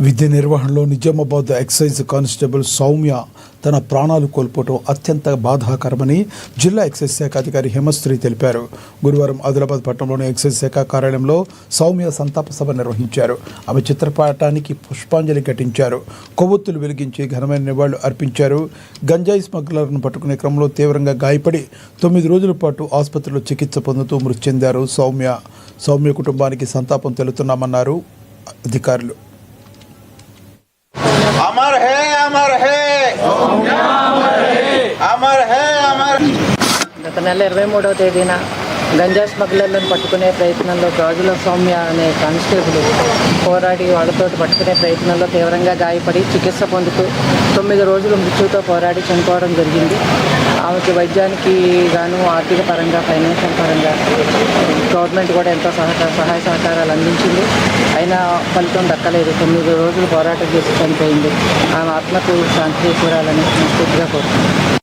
విధి నిర్వహణలో Nizamabad excise constable Soumya తన ప్రాణాలు కోల్పోవడం అత్యంత బాధాకరమని జిల్లా ఎక్సైజ్ శాఖ అధికారి హేమశ్రీ తెలిపారు. గురువారం ఆదిలాబాద్ పట్టణంలోని ఎక్సైజ్ శాఖ కార్యాలయంలో సౌమ్య సంతాప సభ నిర్వహించారు. ఆమె చిత్రపటానికి పుష్పాంజలి ఘటించారు. కొవ్వొత్తులు వెలిగించి ఘనమైన నివాళులు అర్పించారు. గంజాయి స్మగ్లర్ను పట్టుకునే క్రమంలో తీవ్రంగా గాయపడి 9 రోజుల పాటు ఆసుపత్రిలో చికిత్స పొందుతూ మృతి చెందారు సౌమ్య కుటుంబానికి సంతాపం తెలుపుతున్నామన్నారు అధికారులు. अमर है अमर है अमर है अमर। గత నెల 23వ తేదీన గంజాయి స్మగ్లర్లను పట్టుకునే ప్రయత్నంలో గాజుల సౌమ్య అనే కానిస్టేబుల్ పోరాడి వాళ్ళతో పట్టుకునే ప్రయత్నంలో తీవ్రంగా గాయపడి చికిత్స పొందుతూ 9 రోజులు మృత్యుతో పోరాడి చనిపోవడం జరిగింది. ఆమెకి వైద్యానికి గాను ఆర్థిక పరంగా ఫైనాన్షియల్ పరంగా గవర్నమెంట్ కూడా ఎంతో సహాయ సహకారాలు అందించింది. అయినా ఫలితం దక్కలేదు. 9 రోజులు పోరాటం చేసి చనిపోయింది. ఆమె ఆత్మకు శాంతి చేకూరాలని మనస్ఫూర్తిగా కోరుతున్నాను.